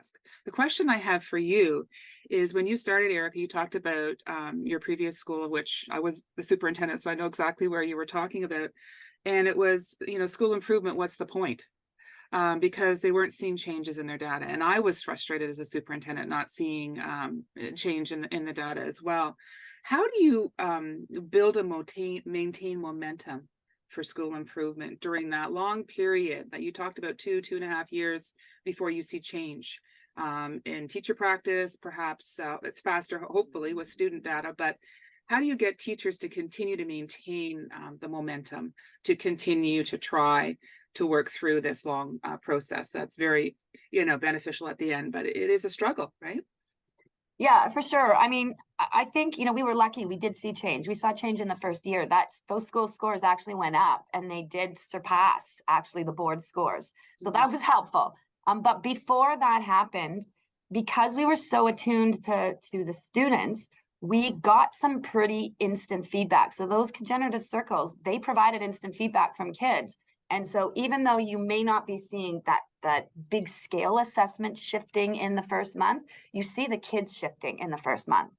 ask. The question I have for you is, when you started, Erica, you talked about your previous school, which I was the superintendent, so I know exactly where you were talking about. And it was, school improvement, what's the point? Because they weren't seeing changes in their data. And I was frustrated as a superintendent not seeing change in the data as well. How do you build and maintain momentum for school improvement during that long period that you talked about, 2.5 years before you see change in teacher practice? Perhaps it's faster, hopefully, with student data, but how do you get teachers to continue to maintain the momentum, to continue to try to work through this long process that's very, beneficial at the end, but it is a struggle, right? Yeah, for sure. I mean, I think, we were lucky. We did see change. We saw change in the first year. Those school scores actually went up, and they did surpass actually the board scores. So that was helpful. But before that happened, because we were so attuned to the students, we got some pretty instant feedback. So those generative circles, they provided instant feedback from kids. And so even though you may not be seeing that big scale assessment shifting in the first month, you see the kids shifting in the first month.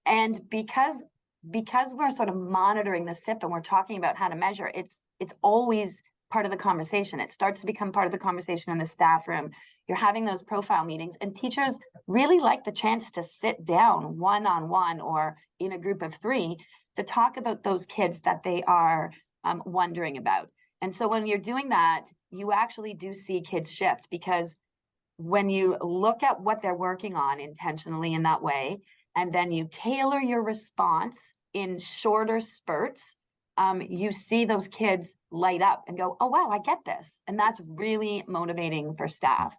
And because we're sort of monitoring the SIP and we're talking about how to measure, it's always part of the conversation. It starts to become part of the conversation in the staff room. You're having those profile meetings, and teachers really like the chance to sit down one-on-one or in a group of 3 to talk about those kids that they are wondering about. And so when you're doing that, you actually do see kids shift, because when you look at what they're working on intentionally in that way, and then you tailor your response in shorter spurts, you see those kids light up and go, oh, wow, I get this. And that's really motivating for staff.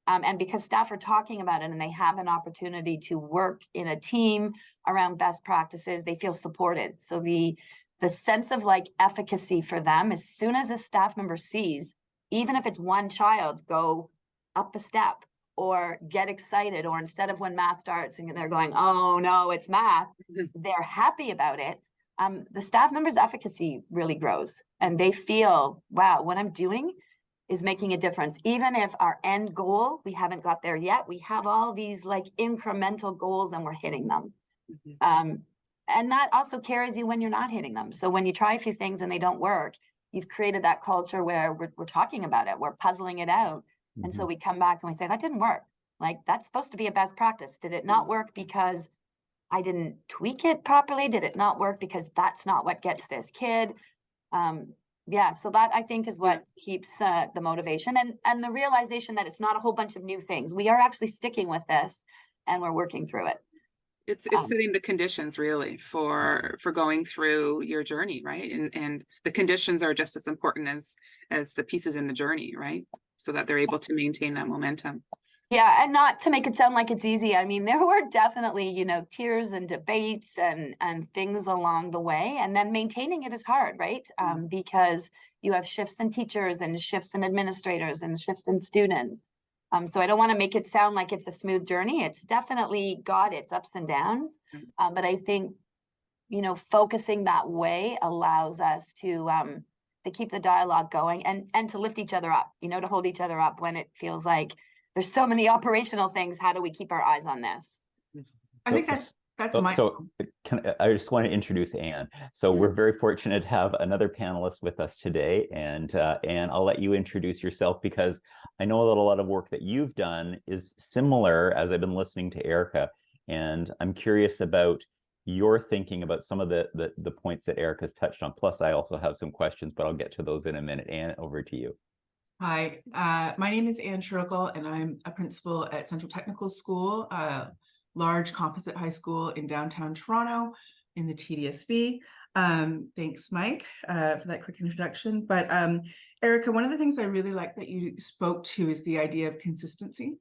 And because staff are talking about it and they have an opportunity to work in a team around best practices, they feel supported. So the sense of efficacy for them, as soon as a staff member sees, even if it's one child, go up a step or get excited, or instead of when math starts and they're going, oh no, it's math, they're happy about it. The staff member's efficacy really grows, and they feel, wow, what I'm doing is making a difference. Even if our end goal, we haven't got there yet, we have all these incremental goals and we're hitting them. And that also carries you when you're not hitting them. So when you try a few things and they don't work, you've created that culture where we're talking about it, we're puzzling it out. And so we come back and we say, that didn't work. That's supposed to be a best practice. Did it not work because I didn't tweak it properly? Did it not work because that's not what gets this kid? Yeah, so that I think is what keeps the motivation and the realization that it's not a whole bunch of new things. We are actually sticking with this and we're working through it. It's setting the conditions really for going through your journey, right? And the conditions are just as important as the pieces in the journey, right? So that they're able to maintain that momentum. Yeah, and not to make it sound like it's easy. I mean, there were definitely, tears and debates and things along the way. And then maintaining it is hard, right? Because you have shifts in teachers and shifts in administrators and shifts in students. So I don't want to make it sound like it's a smooth journey. It's definitely got its ups and downs. But I think, focusing that way allows us to keep the dialogue going and to lift each other up, to hold each other up when it feels like there's so many operational things. How do we keep our eyes on this? I think that's my. So I just want to introduce Anne. So we're very fortunate to have another panelist with us today, and I'll let you introduce yourself, because I know that a lot of work that you've done is similar as I've been listening to Erica, and I'm curious about your thinking about some of the points that Erica's touched on. Plus, I also have some questions, but I'll get to those in a minute. Anne, over to you. Hi, my name is Anne Schurkel, and I'm a principal at Central Technical School, a large composite high school in downtown Toronto in the TDSB. Thanks, Mike, for that quick introduction. But Erica, one of the things I really like that you spoke to is the idea of consistency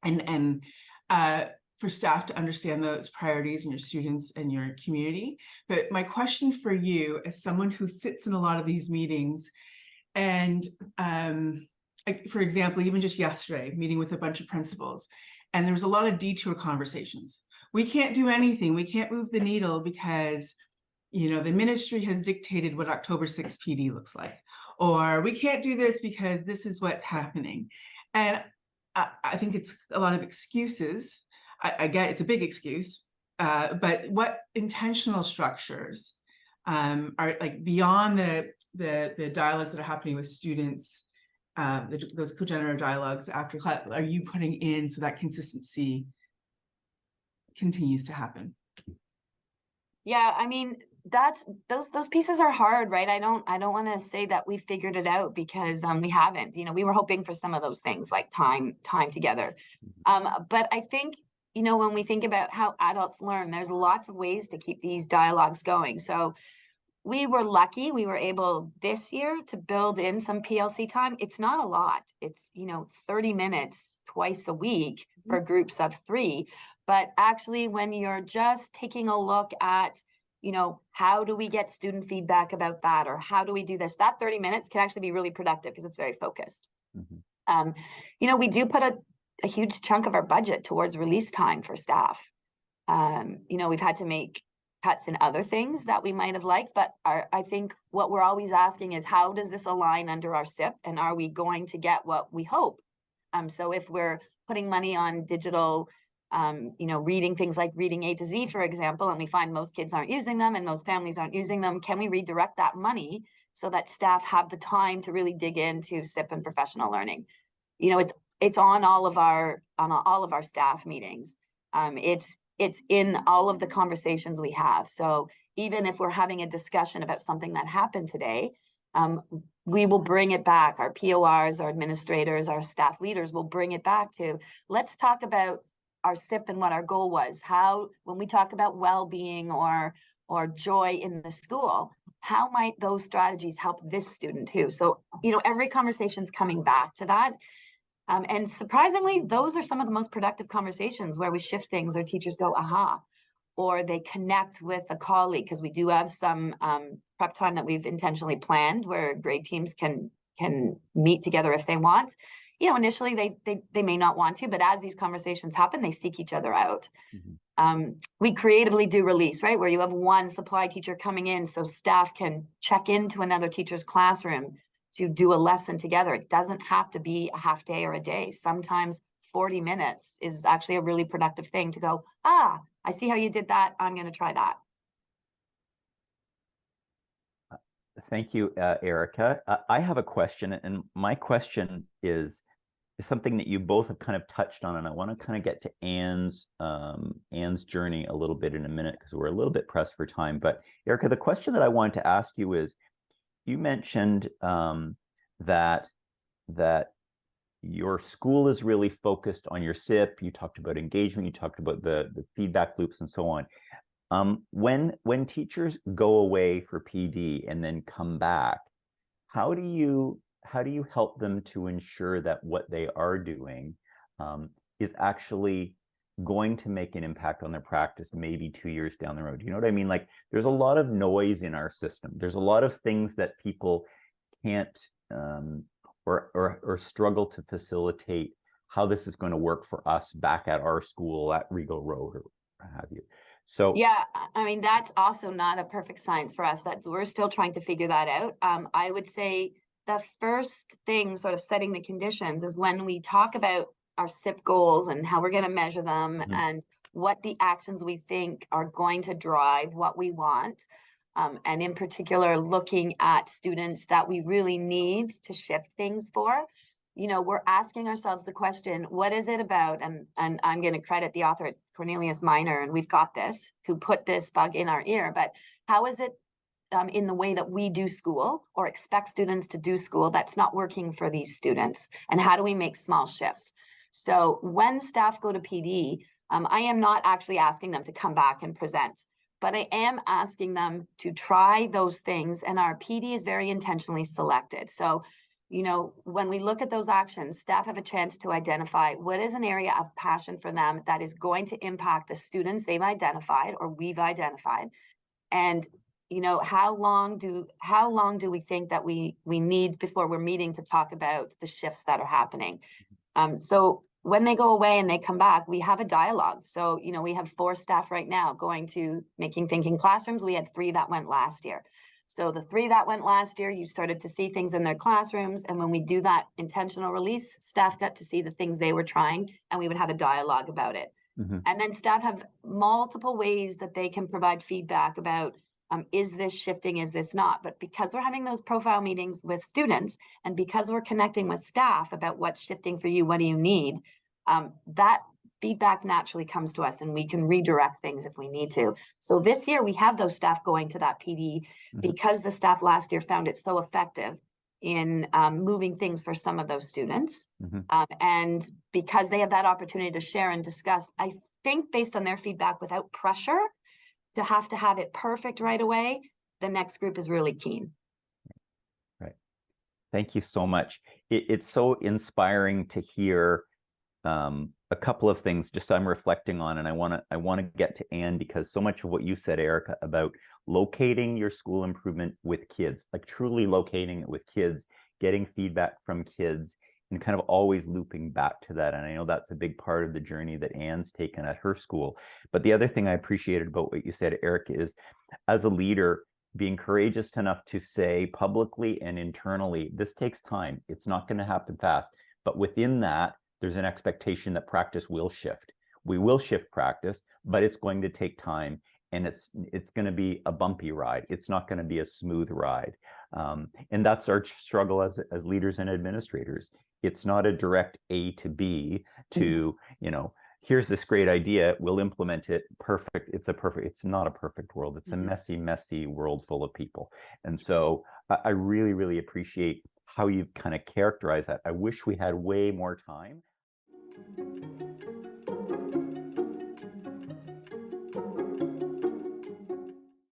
and for staff to understand those priorities in your students and your community. But my question for you, as someone who sits in a lot of these meetings, and for example, even just yesterday, meeting with a bunch of principals, and there was a lot of detour conversations. We can't do anything. We can't move the needle because, the ministry has dictated what October 6th PD looks like, or we can't do this because this is what's happening. And I think it's a lot of excuses. I get it's a big excuse, but what intentional structures are like beyond the dialogues that are happening with students, those co-generative dialogues after class, are you putting in so that consistency continues to happen? Yeah, I mean, that's those pieces are hard, right? I don't want to say that we figured it out, because we haven't. You know, we were hoping for some of those things like time together. But I think, you know, when we think about how adults learn, there's lots of ways to keep these dialogues going. So we were lucky, we were able this year to build in some PLC time. It's not a lot. It's, you know, 30 minutes twice a week for groups of 3. But actually, when you're just taking a look at, you know, how do we get student feedback about that, or how do we do this, that 30 minutes can actually be really productive because it's very focused. You know, we do put a huge chunk of our budget towards release time for staff. You know, we've had to make cuts in other things that we might have liked, but I think what we're always asking is, how does this align under our SIP, and are we going to get what we hope? So if we're putting money on digital, you know, reading things like Reading A to Z, for example, and we find most kids aren't using them and most families aren't using them, can we redirect that money so that staff have the time to really dig into SIP and professional learning? You know, it's on all of our staff meetings. It's in all of the conversations we have. So even if we're having a discussion about something that happened today, we will bring it back. Our PORs, our administrators, our staff leaders will bring it back to, let's talk about our SIP and what our goal was. How, when we talk about well-being or joy in the school, how might those strategies help this student too? So, you know, every conversation's coming back to that. And surprisingly, those are some of the most productive conversations, where we shift things or teachers go, aha, or they connect with a colleague, because we do have some prep time that we've intentionally planned where grade teams can meet together if they want. You know, initially they may not want to, but as these conversations happen, they seek each other out. We creatively do release, right, where you have one supply teacher coming in so staff can check into another teacher's classroom to do a lesson together. It doesn't have to be a half day or a day. Sometimes 40 minutes is actually a really productive thing to go, I see how you did that, I'm going to try that. Thank you, Erica. I have a question, and my question is something that you both have kind of touched on, and I want to kind of get to Anne's journey a little bit in a minute, because we're a little bit pressed for time. But Erica, the question that I wanted to ask you is, you mentioned that your school is really focused on your SIP. You talked about engagement. You talked about the feedback loops and so on. When teachers go away for PD and then come back, how do you help them to ensure that what they are doing is actually going to make an impact on their practice maybe 2 years down the road? You know what I mean? Like, there's a lot of noise in our system. There's a lot of things that people can't or struggle to facilitate how this is going to work for us back at our school at Regal Road or what have you. So yeah, I mean, that's also not a perfect science for us. That we're still trying to figure that out. I would say the first thing, sort of setting the conditions, is when we talk about our SIP goals and how we're going to measure them and what the actions we think are going to drive what we want. And in particular, looking at students that we really need to shift things for. You know, we're asking ourselves the question, what is it about? And I'm going to credit the author, it's Cornelius Minor, and we've got this, who put this bug in our ear. But how is it in the way that we do school or expect students to do school that's not working for these students? And how do we make small shifts? So when staff go to PD, I am not actually asking them to come back and present, but I am asking them to try those things. And our PD is very intentionally selected. So, you know, when we look at those actions, staff have a chance to identify what is an area of passion for them that is going to impact the students they've identified or we've identified. And, you know, how long do we think that we need before we're meeting to talk about the shifts that are happening? So when they go away and they come back, we have a dialogue. So, you know, we have 4 staff right now going to Making Thinking Classrooms. We had 3 that went last year. So the 3 that went last year, you started to see things in their classrooms. And when we do that intentional release, staff got to see the things they were trying, and we would have a dialogue about it. And then staff have multiple ways that they can provide feedback about, is this shifting, is this not? But because we're having those profile meetings with students, and because we're connecting with staff about what's shifting for you, what do you need, that feedback naturally comes to us, and we can redirect things if we need to. So this year we have those staff going to that PD because the staff last year found it so effective in moving things for some of those students. And because they have that opportunity to share and discuss, I think based on their feedback without pressure to have it perfect right away, the next group is really keen. Right. Thank you so much. It's so inspiring to hear a couple of things just I'm reflecting on, and I want to get to Anne, because so much of what you said, Erica, about locating your school improvement with kids, like truly locating it with kids, getting feedback from kids, and kind of always looping back to that. And I know that's a big part of the journey that Anne's taken at her school. But the other thing I appreciated about what you said, Erica, is as a leader, being courageous enough to say publicly and internally, this takes time. It's not going to happen fast. But within that, there's an expectation that practice will shift. We will shift practice, but it's going to take time, and it's going to be a bumpy ride. It's not going to be a smooth ride. And that's our struggle as leaders and administrators. It's not a direct A to B to, here's this great idea, we'll implement it, perfect. It's not a perfect world. It's a messy, messy world full of people. And so I really, really appreciate how you kind of characterize that. I wish we had way more time.